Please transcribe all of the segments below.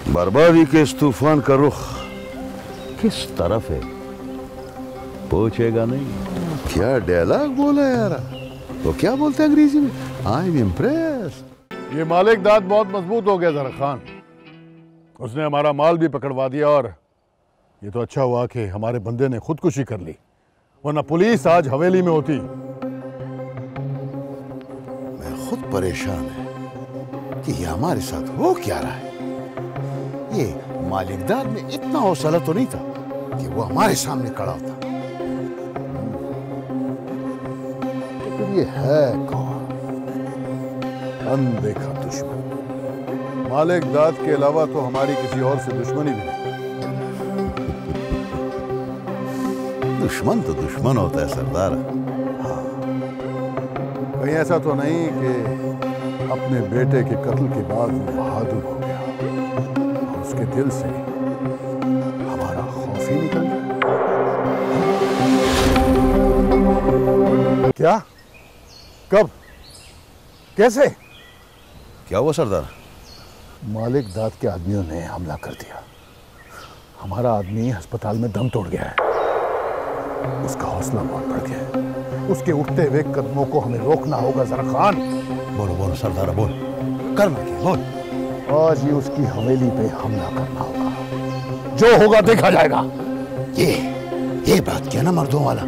बर्बादी के इस तूफान का रुख किस तरफ है पूछेगा नहीं। क्या डायलॉग बोला यार, वो क्या बोलते हैं अंग्रेजी में, आई एम इम्प्रेस। ये मालिक दाद बहुत मजबूत हो गया जरा खान, उसने हमारा माल भी पकड़वा दिया और ये तो अच्छा हुआ कि हमारे बंदे ने खुदकुशी कर ली, वरना पुलिस आज हवेली में होती। मैं खुद परेशान है कि ये हमारे साथ हो क्या रहा है। ये मालिकदार में इतना हौसला तो नहीं था कि वो हमारे सामने खड़ा होता। लेकिन ये है कौन? अनदेखा दुश्मन। मालिक दाद के अलावा तो हमारी किसी और से दुश्मनी भी नहीं। दुश्मन तो दुश्मन होता है सरदार। हाँ, कहीं ऐसा तो नहीं कि अपने बेटे के कत्ल के बाद वो बहादुर हो गया और उसके दिल से हमारा खौफ ही निकल गया। क्या? कब? कैसे? क्या हुआ सरदार? मालिक दाद के आदमियों ने हमला कर दिया। हमारा आदमी अस्पताल में दम तोड़ गया है। उसका हौसला बहुत बढ़ गया है। उसके उठते हुए कदमों को हमें रोकना होगा जरा खान। बोलो बोलो सरदार, बोल, करना क्या, बोल। आज ही उसकी हवेली पे हमला करना होगा, जो होगा देखा जाएगा। ये बात क्या ना मर्दों वाला।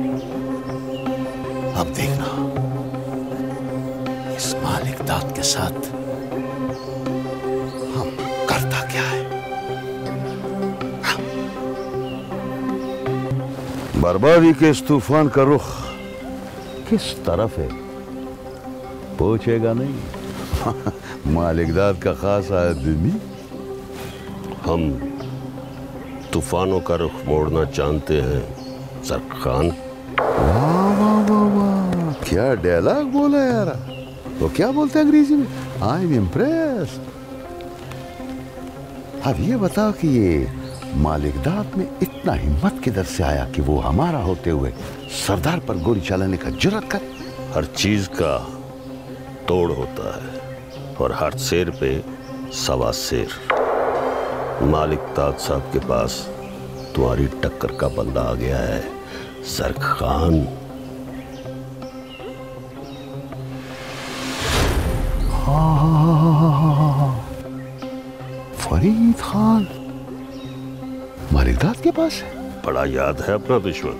अब देखना इस मालिक दाद के साथ हम करता क्या है। बर्बादी के इस तूफान का रुख किस तरफ है पूछेगा नहीं। मालिकदार का खास आदमी। हम तूफानों का रुख मोड़ना जानते हैं ज़र्क खान। वाह वाह वाह वाह, क्या डायलॉग बोला यार, वो क्या बोलते हैं अंग्रेजी में, आई एम इम्प्रेस। अब ये बताओ कि ये मालिकदाद में इतना हिम्मत किधर से आया कि वो हमारा होते हुए सरदार पर गोली चलाने का जुर्रत कर। हर चीज का तोड़ होता है और हर शेर पे सवा शेर। मालिक दाद साहब के पास तुम्हारी टक्कर का बंदा आ गया है ज़र्क खान। हाँ, फरीद खान मालिकदाद के पास है। बड़ा याद है अपना दुश्मन।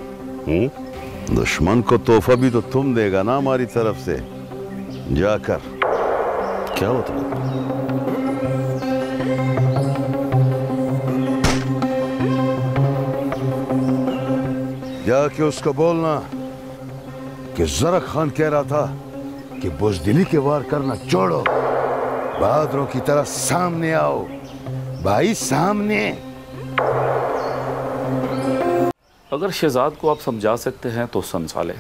दुश्मन को तोहफा भी तो तुम देगा ना हमारी तरफ से, जाकर। क्या मतलब? जाके उसको बोलना कि ज़र्क खान कह रहा था कि बुज़दिली के वार करना छोड़ो, बहादुरों की तरह सामने आओ भाई, सामने। अगर शहजाद को आप समझा सकते हैं तो समझा लें।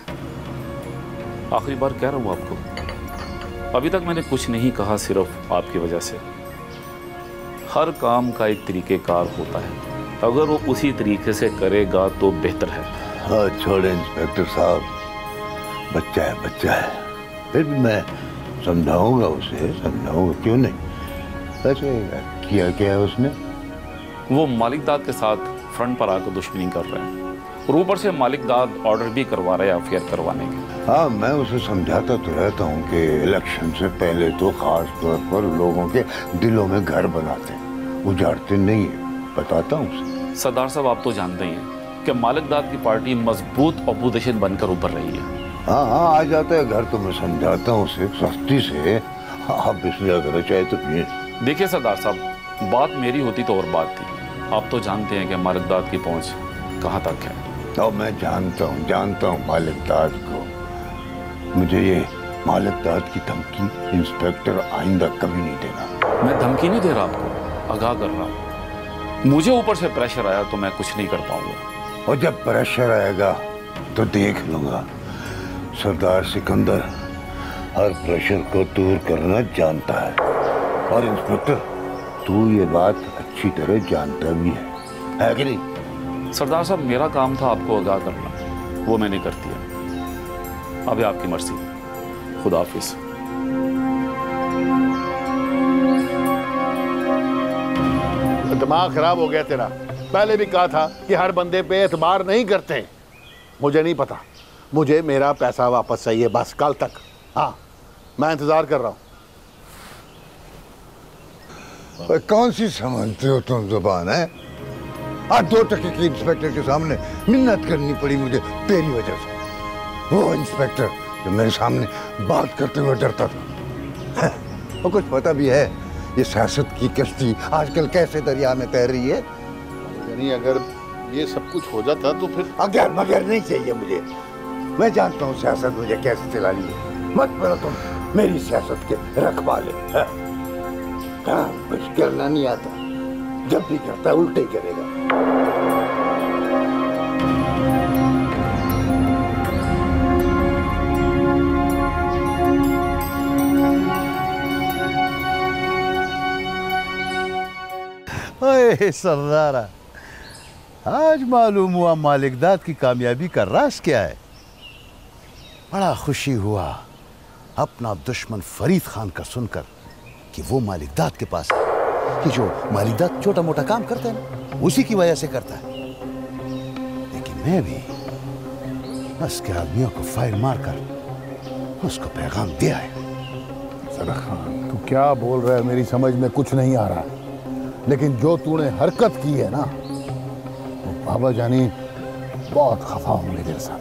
आखिरी बार कह रहा हूँ आपको, अभी तक मैंने कुछ नहीं कहा, सिर्फ आपकी वजह से। हर काम का एक तरीक़ेकार होता है, अगर वो उसी तरीके से करेगा तो बेहतर है। हाँ छोड़े इंस्पेक्टर साहब, बच्चा है बच्चा है, फिर भी मैं समझाऊंगा उसे, समझाऊंगा, क्यों नहीं। वैसे किया क्या है उसने? वो मालिक दाद के साथ फ्रंट पर आकर दुश्मनी कर रहे हैं और ऊपर से मालिक दाद ऑर्डर भी करवा रहे हैं अफेयर करवाने के। हाँ, मैं उसे समझाता तो रहता हूँ कि इलेक्शन से पहले तो खास तौर पर लोगों के दिलों में घर बनाते, उजाड़ते नहीं है, बताता हूँ उसे। सरदार साहब, आप तो जानते ही हैं कि मालिक दाद की पार्टी मजबूत अपोजिशन बनकर उभर रही है। हाँ हाँ, आ जाता है घर तो मैं समझाता हूँ उसे सख्ती से। आप बिस्मिल्लाह करो, चाहे तो पिए। देखिए सरदार साहब, बात मेरी होती तो और बात थी। आप तो जानते हैं कि मालिक दाद की पहुंच कहाँ तक है। तो मैं जानता हूँ मालिक दाद को। मुझे ये मालिक दाद की धमकी इंस्पेक्टर आइंदा कभी नहीं देना। मैं धमकी नहीं दे रहा आपको, आगाह कर रहा हूँ। मुझे ऊपर से प्रेशर आया तो मैं कुछ नहीं कर पाऊंगा। और जब प्रेशर आएगा तो देख लूंगा। सरदार सिकंदर हर प्रेशर को दूर करना जानता है, और इंस्पेक्टर तू ये बात अच्छी तरह जानता भी है कि नहीं? सरदार साहब, मेरा काम था आपको आगाह करना, वो मैंने कर दिया। अब आपकी मर्जी। खुदा हाफिज। दिमाग खराब हो गया तेरा। पहले भी कहा था कि हर बंदे पे एतबार नहीं करते। मुझे नहीं पता, मुझे मेरा पैसा वापस चाहिए बस, कल तक। हाँ, मैं इंतजार कर रहा हूँ। कौन सी समझते हो तुम जुबान है? आज 2 टके के इंस्पेक्टर के सामने मिन्नत करनी पड़ी मुझे तेरी वजह से। वो इंस्पेक्टर जो मेरे सामने बात करते हुए डरता था। वो कुछ पता भी है ये सियासत की कश्ती आजकल कैसे दरिया में तैर रही है? यानी अगर ये सब कुछ हो जाता तो फिर? अगर मगर नहीं चाहिए मुझे। मैं जानता हूँ सियासत मुझे कैसे चलानी है। मत बनो तुम मेरी सियासत के रखवाले। कुछ करना नहीं आता, जब भी करता उल्टे ही करेगा। ओए सरदारा, आज मालूम हुआ मालिकदाद की कामयाबी का राज क्या है। बड़ा खुशी हुआ अपना दुश्मन फरीद खान का सुनकर कि वो मालिकदाद के पास है, कि जो मालिकदाद छोटा मोटा काम करता है ना, उसी की वजह से करता है। लेकिन मैं भी उसके आदमियों को फायर मारकर उसको पैगाम दिया है। सरा खान, तू क्या बोल रहा है? मेरी समझ में कुछ नहीं आ रहा। लेकिन जो तूने हरकत की है ना, वो बाबा जानी बहुत खफा होंगे तेरे साथ।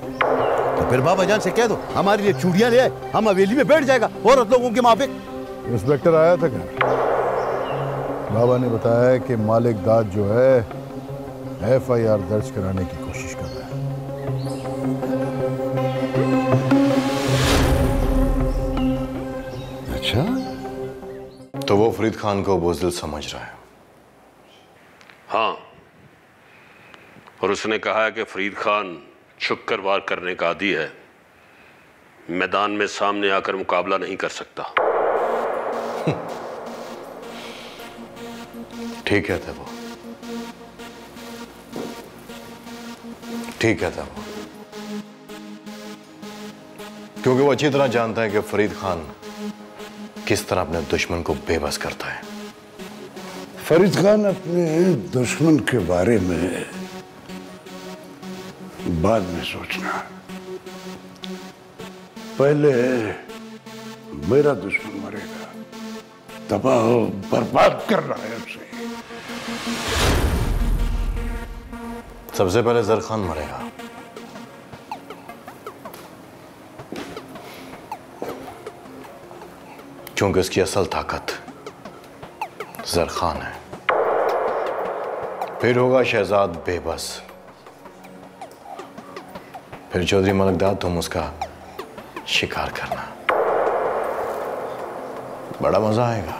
तो फिर बाबा जान से कह दो हमारे लिए चूड़ियां ले आए, हम हवेली में बैठ जाएगा औरत लोगों के माफिक। इंस्पेक्टर आया था घर, बाबा ने बताया कि मालिकदाद जो है FIR दर्ज कराने की कोशिश कर रहा है। अच्छा, तो वो फरीद खान को बुज़दिल समझ रहा है। हाँ, और उसने कहा है कि फरीद खान छुपकर वार करने का आदी है, मैदान में सामने आकर मुकाबला नहीं कर सकता। ठीक कहता वो, ठीक कहता वो, क्योंकि वो अच्छी तरह जानता है कि फरीद खान किस तरह अपने दुश्मन को बेबस करता है। फरीद खान अपने दुश्मन के बारे में बाद में सोचना, पहले मेरा दुश्मन मरेगा, तबाह बर्बाद कर रहा है उसे। सबसे पहले जर खान मरेगा, क्योंकि उसकी असल ताकत जर खान है। फिर होगा शहजाद बेबस, फिर चौधरी मालिकदाद, तुम उसका शिकार करना। बड़ा मजा आएगा।